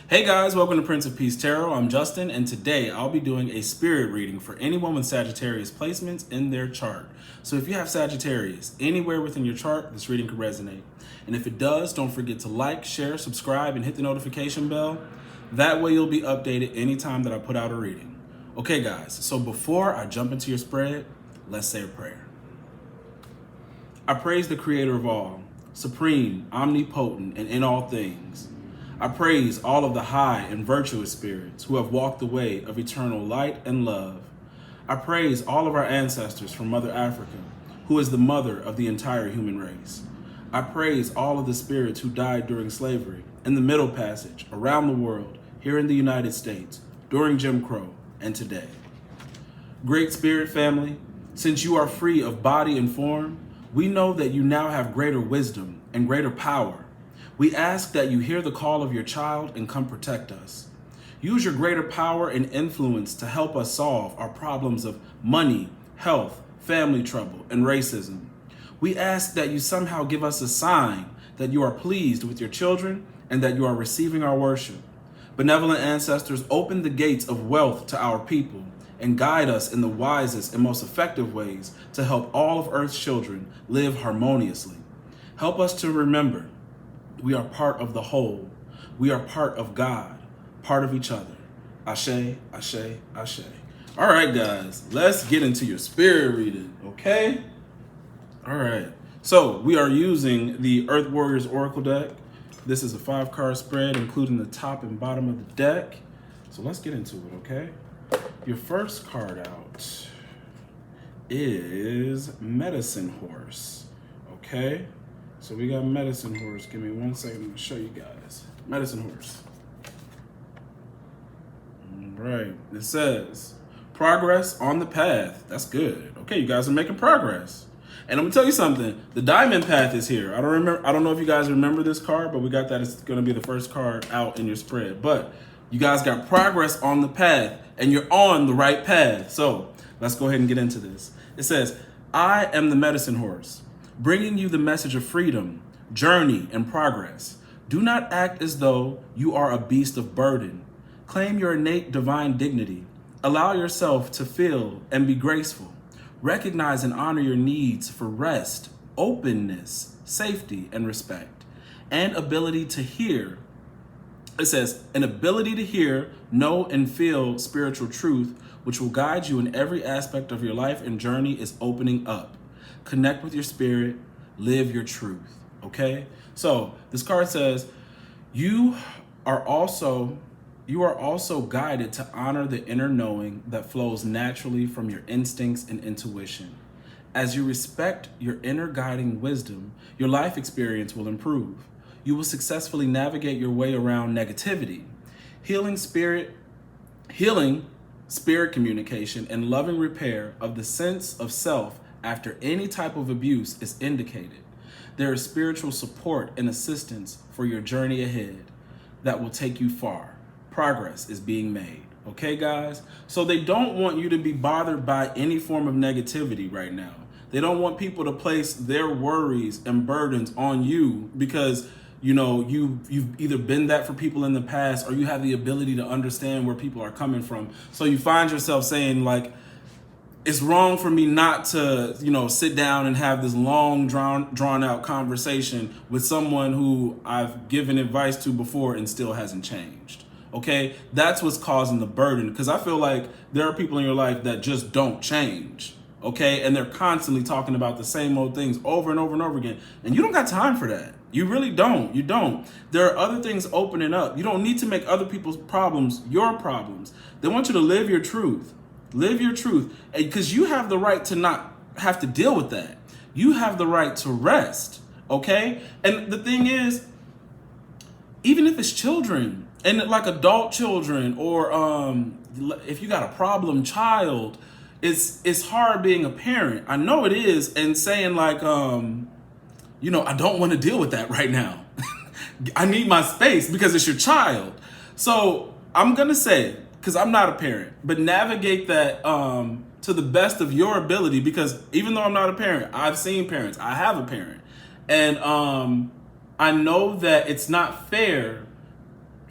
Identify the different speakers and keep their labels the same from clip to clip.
Speaker 1: Hey guys, welcome to Prince of Peace Tarot. I'm Justin, and today I'll be doing a spirit reading for anyone with Sagittarius placements in their chart. So if you have Sagittarius anywhere within your chart, this reading could resonate. And if it does, don't forget to like, share, subscribe, and hit the notification bell. That way you'll be updated anytime that I put out a reading. Okay guys, so before I jump into your spread, let's say a prayer. I praise the creator of all, supreme, omnipotent, and in all things. I praise all of the high and virtuous spirits who have walked the way of eternal light and love. I praise all of our ancestors from Mother Africa, who is the mother of the entire human race. I praise all of the spirits who died during slavery, in the Middle Passage, around the world, here in the United States, during Jim Crow, and today. Great Spirit family, since you are free of body and form, we know that you now have greater wisdom and greater power. We ask that you hear the call of your child and come protect us. Use your greater power and influence to help us solve our problems of money, health, family trouble, and racism. We ask that you somehow give us a sign that you are pleased with your children and that you are receiving our worship. Benevolent ancestors, open the gates of wealth to our people and guide us in the wisest and most effective ways to help all of Earth's children live harmoniously. Help us to remember we are part of the whole. We are part of God, part of each other. Ashe, ashe, ashe. All right, guys, let's get into your spirit reading, okay? All right, so we are using the Earth Warriors Oracle deck. This is a 5-card spread, including the top and bottom of the deck. So let's get into it, okay? Your first card out is Medicine Horse, okay? So we got Medicine Horse. Give me 1 second, I'm gonna show you guys. Medicine Horse. All right, it says, progress on the path. That's good. Okay, you guys are making progress. And I'm gonna tell you something, the Diamond Path is here. I don't know if you guys remember this card, but we got that. It's gonna be the first card out in your spread. But you guys got progress on the path and you're on the right path. So let's go ahead and get into this. It says, I am the Medicine Horse, bringing you the message of freedom, journey, and progress. Do not act as though you are a beast of burden. Claim your innate divine dignity. Allow yourself to feel and be graceful. Recognize and honor your needs for rest, openness, safety, and respect, and ability to hear. It says, an ability to hear, know, and feel spiritual truth, which will guide you in every aspect of your life and journey, is opening up. Connect with your spirit, live your truth, okay? So this card says, you are also guided to honor the inner knowing that flows naturally from your instincts and intuition. As you respect your inner guiding wisdom, your life experience will improve. You will successfully navigate your way around negativity. Healing spirit communication and loving repair of the sense of self after any type of abuse is indicated. There is spiritual support and assistance for your journey ahead that will take you far. Progress is being made. Okay, guys? So they don't want you to be bothered by any form of negativity right now. They don't want people to place their worries and burdens on you because, you know, you've either been that for people in the past or you have the ability to understand where people are coming from. So you find yourself saying, like, it's wrong for me not to, you know, sit down and have this long, drawn out conversation with someone who I've given advice to before and still hasn't changed. Okay, that's what's causing the burden, because I feel like there are people in your life that just don't change. Okay, and they're constantly talking about the same old things over and over and over again, and you don't got time for that. You really don't. You don't. There are other things opening up. You don't need to make other people's problems your problems. They want you to live your truth. Live your truth, because you have the right to not have to deal with that. You have the right to rest, okay? And the thing is, even if it's children, and like adult children, or if you got a problem child, it's hard being a parent. I know it is, and saying like, you know, I don't want to deal with that right now. I need my space because it's your child. So I'm gonna say, because I'm not a parent, but navigate that to the best of your ability, because even though I'm not a parent, I've seen parents. I have a parent. And I know that it's not fair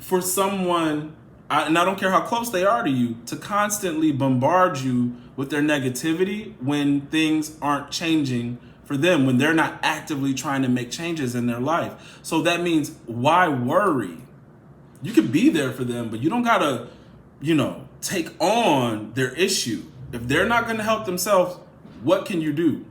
Speaker 1: for someone, and I don't care how close they are to you, to constantly bombard you with their negativity when things aren't changing for them, when they're not actively trying to make changes in their life. So that means, why worry? You could be there for them, but you don't gotta, take on their issue. If they're not gonna help themselves, what can you do?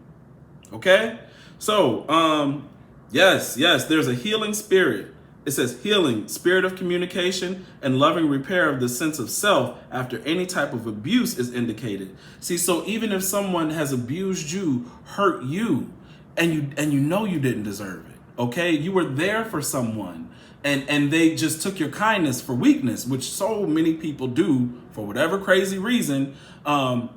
Speaker 1: Okay? So, yes, there's a healing spirit. It says healing, spirit of communication, and loving repair of the sense of self after any type of abuse is indicated. See, so even if someone has abused you, hurt you, and you know you didn't deserve it, okay? You were there for someone, and they just took your kindness for weakness, which so many people do for whatever crazy reason,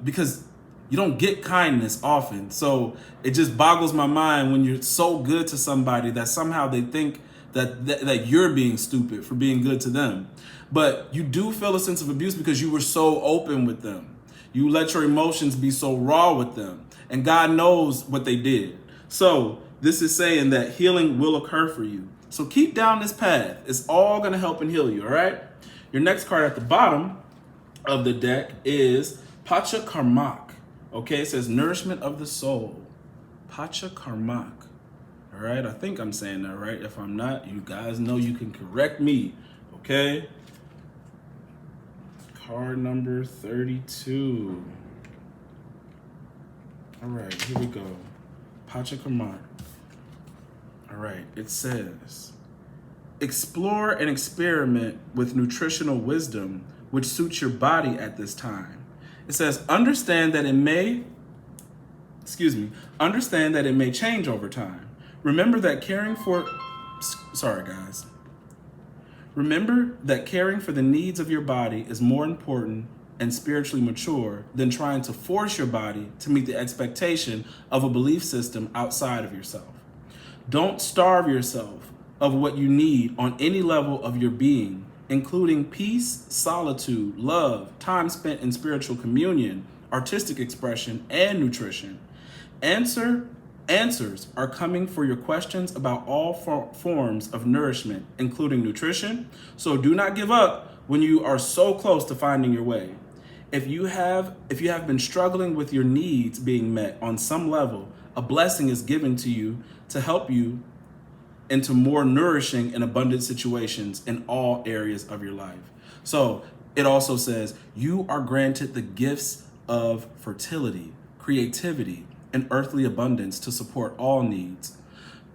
Speaker 1: because you don't get kindness often. So it just boggles my mind when you're so good to somebody that somehow they think that you're being stupid for being good to them. But you do feel a sense of abuse because you were so open with them. You let your emotions be so raw with them. And God knows what they did. So this is saying that healing will occur for you. So keep down this path. It's all going to help and heal you, all right? Your next card at the bottom of the deck is Pacha karmak. Okay, it says nourishment of the soul. Pacha karmak. All right, I think I'm saying that right. If I'm not, you guys know you can correct me, okay? Card number 32. All right, here we go. Pacha karmak. All right, it says, explore and experiment with nutritional wisdom which suits your body at this time. It says, understand that it may change over time. Remember that caring for the needs of your body is more important and spiritually mature than trying to force your body to meet the expectation of a belief system outside of yourself. Don't starve yourself of what you need on any level of your being, including peace, solitude, love, time spent in spiritual communion, artistic expression, and nutrition. Answers are coming for your questions about all forms of nourishment, including nutrition. So do not give up when you are so close to finding your way. If you have been struggling with your needs being met on some level, a blessing is given to you to help you into more nourishing and abundant situations in all areas of your life. So it also says you are granted the gifts of fertility, creativity, and earthly abundance to support all needs.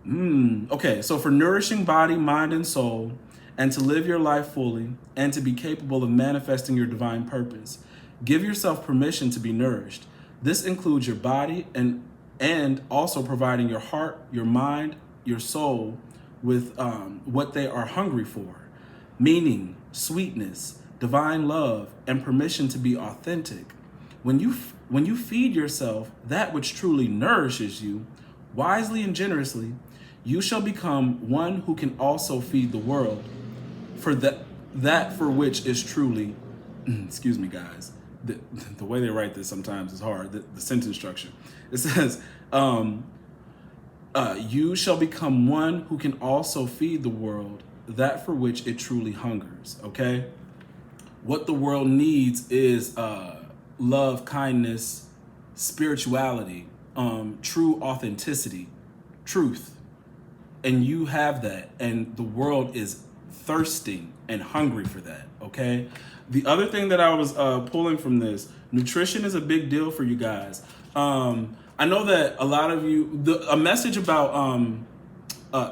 Speaker 1: Okay, so for nourishing body, mind, and soul, and to live your life fully, and to be capable of manifesting your divine purpose, give yourself permission to be nourished. This includes your body and also providing your heart, your mind, your soul with what they are hungry for, meaning, sweetness, divine love, and permission to be authentic. When you feed yourself that which truly nourishes you, wisely and generously, you shall become one who can also feed the world for that for which is truly, excuse me guys, the way they write this sometimes is hard, the sentence structure. It says, you shall become one who can also feed the world that for which it truly hungers, okay? What the world needs is love, kindness, spirituality, true authenticity, truth. And you have that, and the world is thirsting and hungry for that, okay? The other thing that I was pulling from this, nutrition is a big deal for you guys. I know that a lot of you, a message about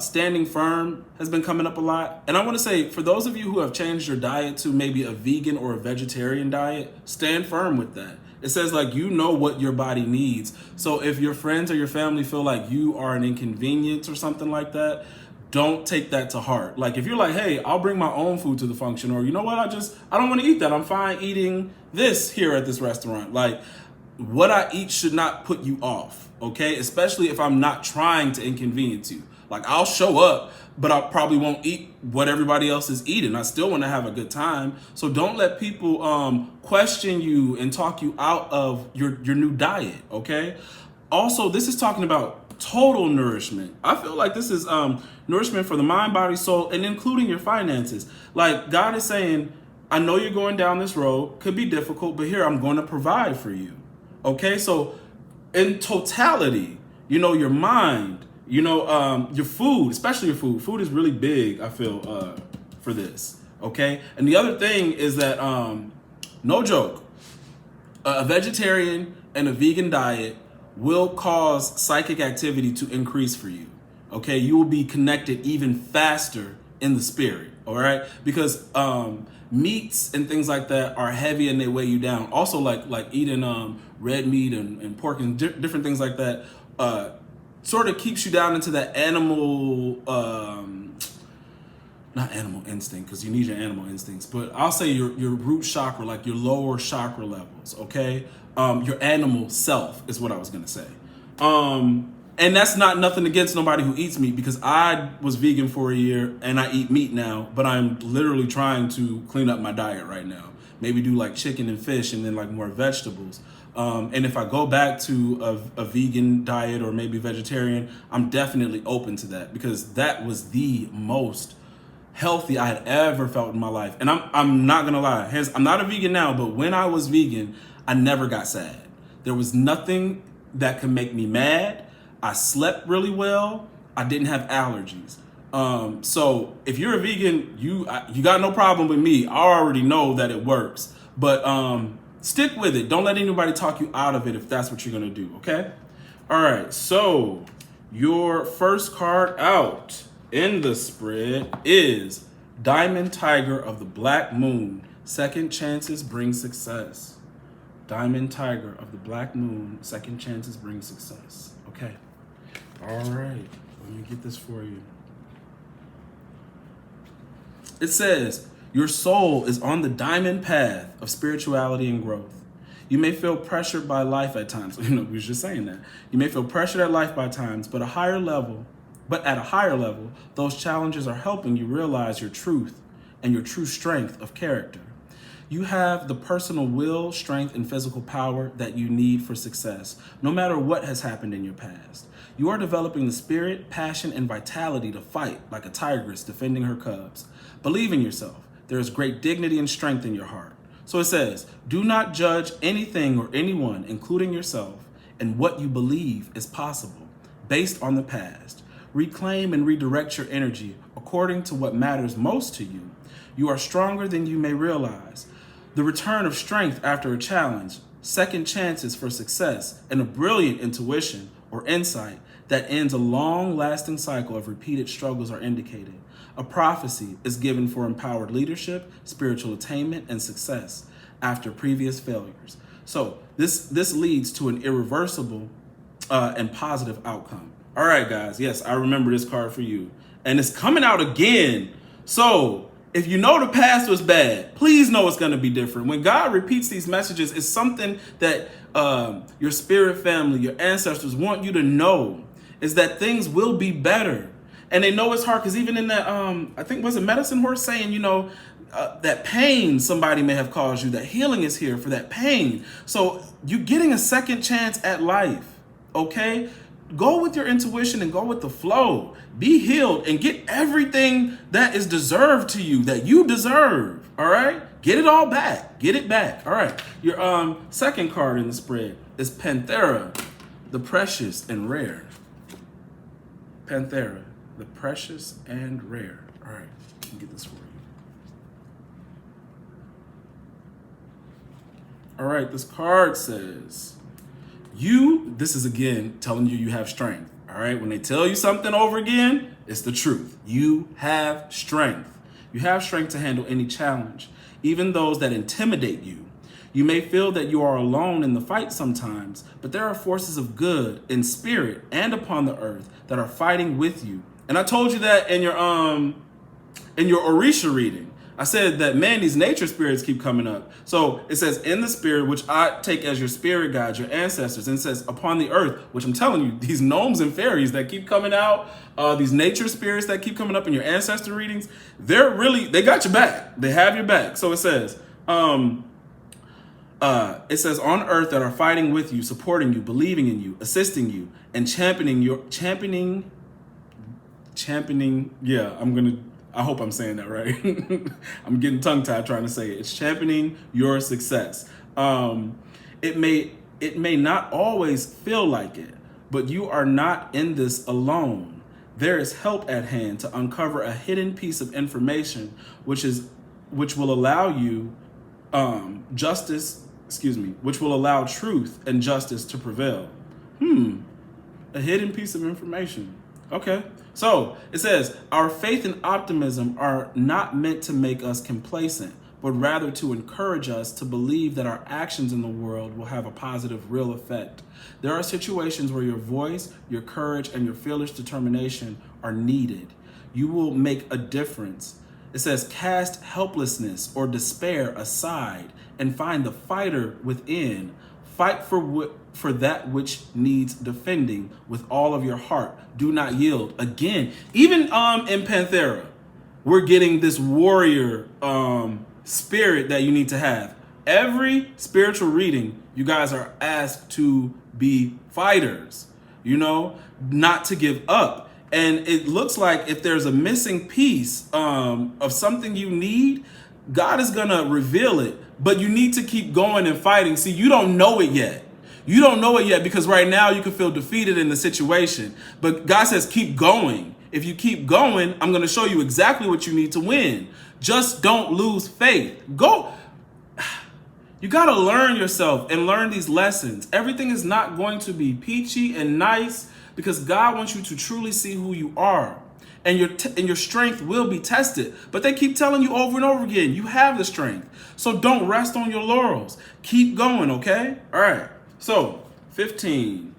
Speaker 1: standing firm has been coming up a lot. And I want to say, for those of you who have changed your diet to maybe a vegan or a vegetarian diet, stand firm with that. It says like, you know what your body needs. So if your friends or your family feel like you are an inconvenience or something like that, don't take that to heart. Like if you're like, hey, I'll bring my own food to the function, or you know what, I don't want to eat that. I'm fine eating this here at this restaurant. Like what I eat should not put you off, okay? Especially if I'm not trying to inconvenience you. Like I'll show up, but I probably won't eat what everybody else is eating. I still want to have a good time. So don't let people question you and talk you out of your new diet, okay? Also, this is talking about total nourishment. I feel like this is nourishment for the mind, body, soul, and including your finances. Like God is saying, I know you're going down this road, could be difficult, but here I'm going to provide for you. Okay, so in totality, you know, your mind, you know, your food, especially your food. Food is really big, I feel, for this. Okay, and the other thing is that, no joke, a vegetarian and a vegan diet will cause psychic activity to increase for you. Okay, you will be connected even faster in the spirit. All right, because meats and things like that are heavy and they weigh you down. Also, like eating red meat and pork and different things like that sort of keeps you down into that animal. Not animal instinct, because you need your animal instincts, but I'll say your root chakra, like your lower chakra levels, okay? Your animal self is what I was gonna say. And that's not nothing against nobody who eats meat, because I was vegan for a year and I eat meat now, but I'm literally trying to clean up my diet right now. Maybe do like chicken and fish and then like more vegetables. And if I go back to a vegan diet or maybe vegetarian, I'm definitely open to that, because that was the most healthy I had ever felt in my life. And I'm not gonna lie, I'm not a vegan now, but when I was vegan, I never got sad. There was nothing that could make me mad. I slept really well. I didn't have allergies. So if you're a vegan, you got no problem with me. I already know that it works, but stick with it. Don't let anybody talk you out of it if that's what you're gonna do, okay? All right, so your first card out in the spread is Diamond Tiger of the Black Moon. Second chances bring success. Diamond Tiger of the Black Moon. Second chances bring success. Okay. All right. Let me get this for you. It says, your soul is on the diamond path of spirituality and growth. You may feel pressured by life at times. You know, we was just saying that. You may feel pressured at life by times, but at a higher level, those challenges are helping you realize your truth and your true strength of character. You have the personal will, strength, and physical power that you need for success, no matter what has happened in your past. You are developing the spirit, passion, and vitality to fight like a tigress defending her cubs. Believe in yourself. There is great dignity and strength in your heart. So it says, do not judge anything or anyone, including yourself, and what you believe is possible based on the past. Reclaim and redirect your energy according to what matters most to you. You are stronger than you may realize. The return of strength after a challenge, second chances for success, and a brilliant intuition or insight that ends a long-lasting cycle of repeated struggles are indicated. A prophecy is given for empowered leadership, spiritual attainment, and success after previous failures. So this leads to an irreversible and positive outcome. All right, guys. Yes, I remember this card for you. And it's coming out again. So if you know the past was bad, please know it's going to be different. When God repeats these messages, it's something that your spirit family, your ancestors want you to know, is that things will be better. And they know it's hard, because even in that, I think, was it Medicine Horse saying, you know, that pain somebody may have caused you, that healing is here for that pain. So you're getting a second chance at life, okay? Go with your intuition and go with the flow. Be healed and get everything that is deserved to you, that you deserve, all right? Get it all back. Get it back, all right? Your second card in the spread is Panthera, the precious and rare. Panthera, the precious and rare. All right, let me get this for you. All right, this card says, this is again telling you have strength. All right, when they tell you something over again, it's the truth. You have strength. You have strength to handle any challenge, even those that intimidate you. You may feel that you are alone in the fight sometimes, but there are forces of good in spirit and upon the earth that are fighting with you. And I told you that in your Orisha reading. I said that, man, these nature spirits keep coming up. So it says in the spirit, which I take as your spirit guides, your ancestors, and it says upon the earth, which I'm telling you, these gnomes and fairies that keep coming out, these nature spirits that keep coming up in your ancestor readings, they got your back. They have your back. So it says, It says on earth that are fighting with you, supporting you, believing in you, assisting you, and championing. Yeah, I hope I'm saying that right. I'm getting tongue tied trying to say it. It's championing your success. It may not always feel like it, but you are not in this alone. There is help at hand to uncover a hidden piece of information, which will allow you which will allow truth and justice to prevail. A hidden piece of information. Okay. So it says, our faith and optimism are not meant to make us complacent, but rather to encourage us to believe that our actions in the world will have a positive, real effect. There are situations where your voice, your courage, and your fearless determination are needed. You will make a difference. It says, cast helplessness or despair aside and find the fighter within. Fight for that which needs defending with all of your heart. Do not yield. Again, even in Panthera, we're getting this warrior spirit that you need to have. Every spiritual reading, you guys are asked to be fighters, not to give up. And it looks like if there's a missing piece of something you need, God is going to reveal it, but you need to keep going and fighting. See, you don't know it yet. You don't know it yet because right now you can feel defeated in the situation. But God says, keep going. If you keep going, I'm going to show you exactly what you need to win. Just don't lose faith. Go. You got to learn yourself and learn these lessons. Everything is not going to be peachy and nice because God wants you to truly see who you are. And your strength will be tested. But they keep telling you over and over again, you have the strength. So don't rest on your laurels. Keep going, okay? All right. So 15.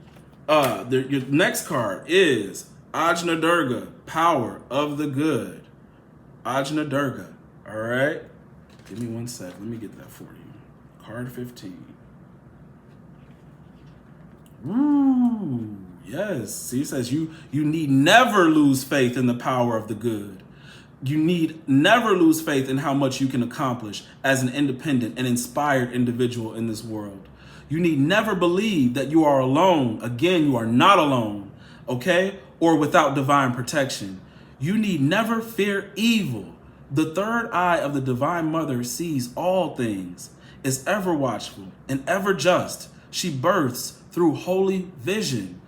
Speaker 1: Your next card is Ajna Durga, power of the good. Ajna Durga. All right. Give me 1 sec. Let me get that for you. Card 15. Woo. Yes. See, it says you need never lose faith in the power of the good. You need never lose faith in how much you can accomplish as an independent and inspired individual in this world. You need never believe that you are alone. Again, you are not alone, okay? Or without divine protection. You need never fear evil. The third eye of the Divine Mother sees all things, is ever watchful and ever just. She births through holy vision.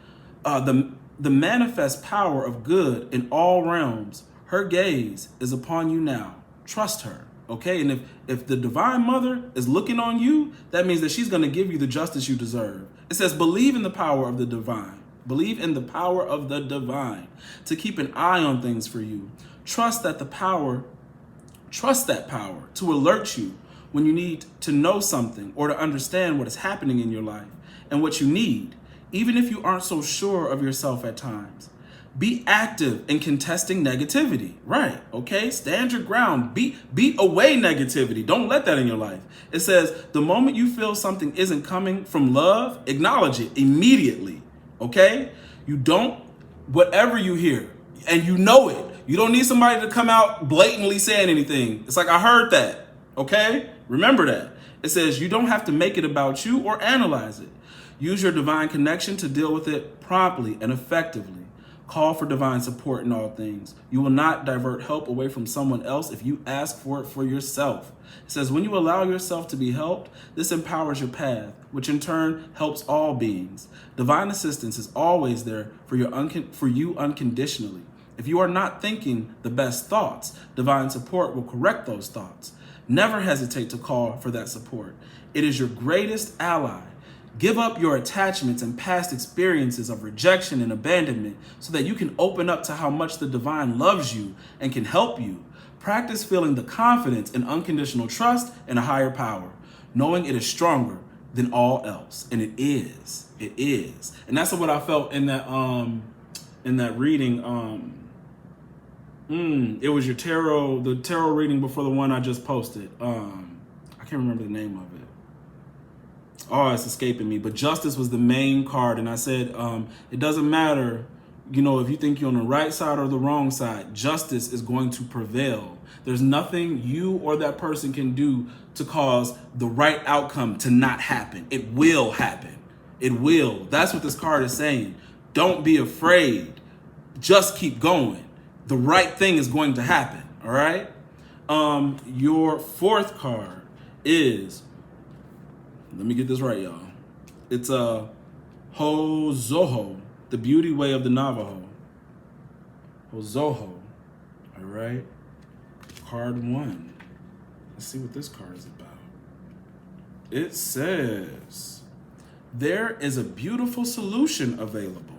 Speaker 1: The manifest power of good in all realms. Her gaze is upon you now. Trust her. Okay, and if the Divine Mother is looking on you, that means that she's going to give you the justice you deserve. It says, believe in the power of the divine. Believe in the power of the divine to keep an eye on things for you. Trust that power to alert you when you need to know something or to understand what is happening in your life and what you need, even if you aren't so sure of yourself at times. Be active in contesting negativity, right? Okay, stand your ground, beat away negativity. Don't let that in your life. It says the moment you feel something isn't coming from love, acknowledge it immediately, okay? Whatever you hear, and you know it, you don't need somebody to come out blatantly saying anything. It's like, I heard that, okay? Remember that. It says you don't have to make it about you or analyze it. Use your divine connection to deal with it promptly and effectively. Call for divine support in all things. You will not divert help away from someone else if you ask for it for yourself. It says, when you allow yourself to be helped, this empowers your path, which in turn helps all beings. Divine assistance is always there for you unconditionally. If you are not thinking the best thoughts, divine support will correct those thoughts. Never hesitate to call for that support. It is your greatest ally. Give up your attachments and past experiences of rejection and abandonment so that you can open up to how much the divine loves you and can help you. Practice feeling the confidence and unconditional trust in a higher power, knowing it is stronger than all else. And it is. It is. And that's what I felt in that reading. It was the tarot reading before the one I just posted. I can't remember the name of it. Oh, it's escaping me. But justice was the main card. And I said, it doesn't matter. you know, if you think you're on the right side or the wrong side, justice is going to prevail. There's nothing you or that person can do to cause the right outcome to not happen. It will happen. It will. That's what this card is saying. Don't be afraid. Just keep going. The right thing is going to happen. All right. Your fourth card is, let me get this right, y'all. It's a zojo, the beauty way of the Navajo. Zojo. All right. Card 1. Let's see what this card is about. It says, there is a beautiful solution available.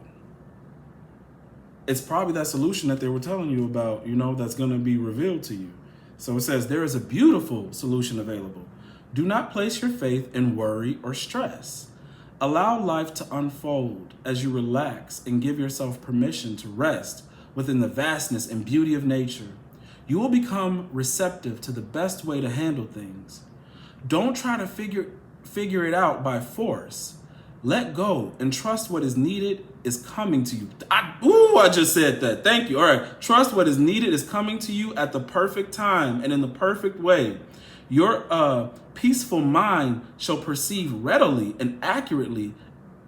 Speaker 1: It's probably that solution that they were telling you about, you know, that's going to be revealed to you. So it says, there is a beautiful solution available. Do not place your faith in worry or stress. Allow life to unfold as you relax and give yourself permission to rest within the vastness and beauty of nature. You will become receptive to the best way to handle things. Don't try to figure it out by force. Let go and trust what is needed is coming to you. I just said that. Thank you. All right. Trust what is needed is coming to you at the perfect time and in the perfect way. Your peaceful mind shall perceive readily and accurately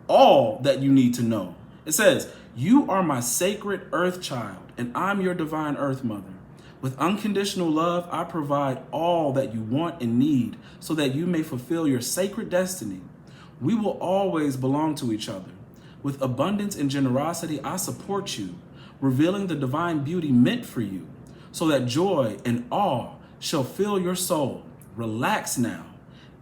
Speaker 1: all that you need to know. It says, you are my sacred earth child, and I'm your divine earth mother. With unconditional love, I provide all that you want and need so that you may fulfill your sacred destiny. We will always belong to each other. With abundance and generosity, I support you, revealing the divine beauty meant for you, so that joy and awe shall fill your soul. Relax now.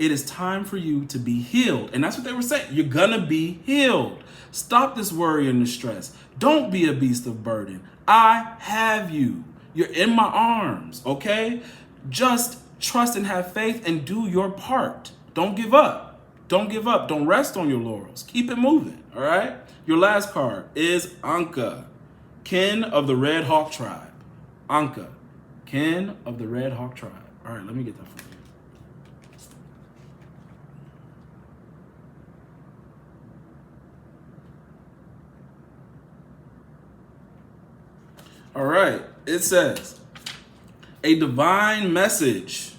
Speaker 1: It is time for you to be healed. And that's what they were saying. You're gonna be healed. Stop this worry and the stress. Don't be a beast of burden. I have you. You're in my arms, okay? Just trust and have faith and do your part. Don't give up. Don't give up. Don't rest on your laurels. Keep it moving, all right? Your last card is Anka, kin of the Red Hawk tribe. Anka, kin of the Red Hawk tribe. All right, let me get that for you. All right, it says, a divine message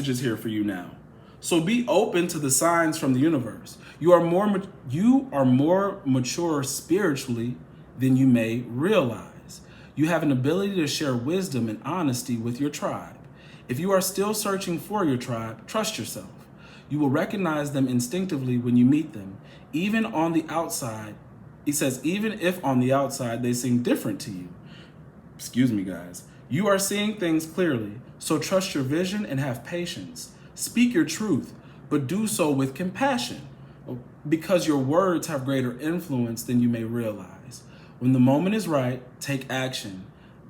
Speaker 1: is here for you now. So be open to the signs from the universe. You are more mature spiritually than you may realize. You have an ability to share wisdom and honesty with your tribe. If you are still searching for your tribe, trust yourself. You will recognize them instinctively when you meet them, even on the outside. He says, even if on the outside they seem different to you. Excuse me, guys. You are seeing things clearly, so trust your vision and have patience. Speak your truth, but do so with compassion, because your words have greater influence than you may realize. When the moment is right, take action.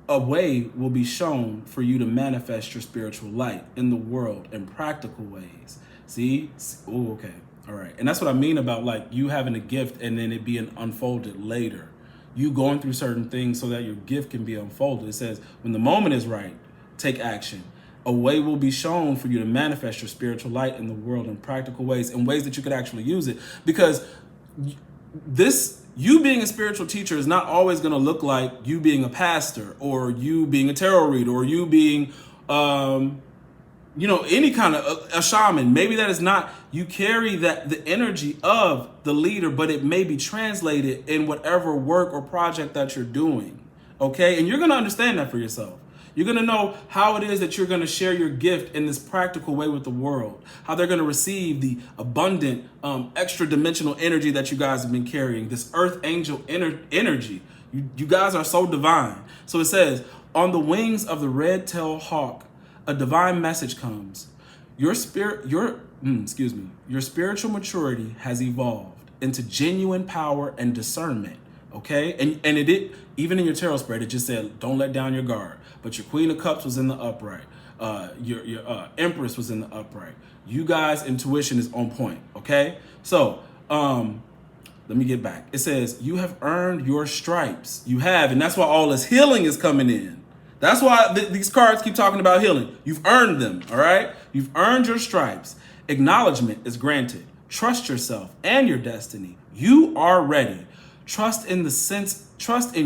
Speaker 1: A way will be shown for you to manifest your spiritual light in the world in practical ways. See? Oh, okay. All right. And that's what I mean about like you having a gift and then it being unfolded later. You going through certain things so that your gift can be unfolded. It says, when the moment is right, take action. A way will be shown for you to manifest your spiritual light in the world in practical ways, in ways that you could actually use it. Because you being a spiritual teacher is not always going to look like you being a pastor or you being a tarot reader or you being, any kind of a shaman. Maybe that is not, you carry the energy of the leader, but it may be translated in whatever work or project that you're doing. Okay. And you're going to understand that for yourself. You're going to know how it is that you're going to share your gift in this practical way with the world, how they're going to receive the abundant, extra dimensional energy that you guys have been carrying, this earth angel energy. You guys are so divine. So it says, on the wings of the red-tailed hawk, a divine message comes. Your spiritual maturity has evolved into genuine power and discernment. Okay, and it did, even in your tarot spread, it just said, don't let down your guard. But your Queen of Cups was in the upright. Your Empress was in the upright. You guys' intuition is on point. Okay, so let me get back. It says, you have earned your stripes. You have, and that's why all this healing is coming in. That's why these cards keep talking about healing. You've earned them, all right? You've earned your stripes. Acknowledgement is granted. Trust yourself and your destiny. You are ready. Trust in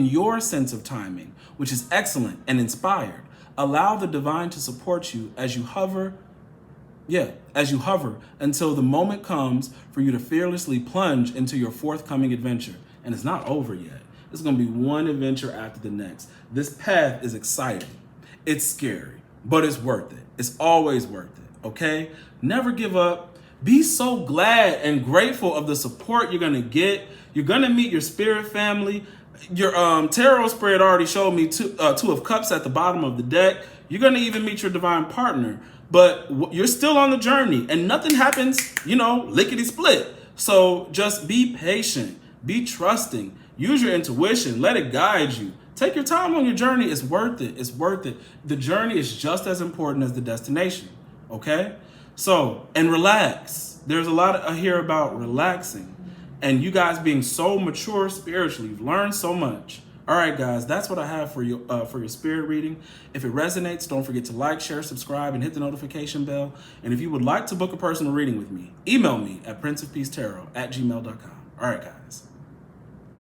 Speaker 1: your sense of timing, which is excellent and inspired. Allow the divine to support you as you hover until the moment comes for you to fearlessly plunge into your forthcoming adventure. And it's not over yet. It's going to be one adventure after the next. This path is exciting. It's scary, but it's worth it. It's always worth it, okay? Never give up. Be so glad and grateful of the support you're going to get. You're going to meet your spirit family. Your tarot spread already showed me two of cups at the bottom of the deck. You're going to even meet your divine partner, but you're still on the journey and nothing happens, lickety split. So just be patient, be trusting, use your intuition, let it guide you. Take your time on your journey. It's worth it. It's worth it. The journey is just as important as the destination. Okay? So, and relax. There's a lot here about relaxing. And you guys being so mature spiritually, you've learned so much. All right, guys, that's what I have for your spirit reading. If it resonates, don't forget to like, share, subscribe, and hit the notification bell. And if you would like to book a personal reading with me, email me at PrinceofPeaceTarot@gmail.com. All right, guys.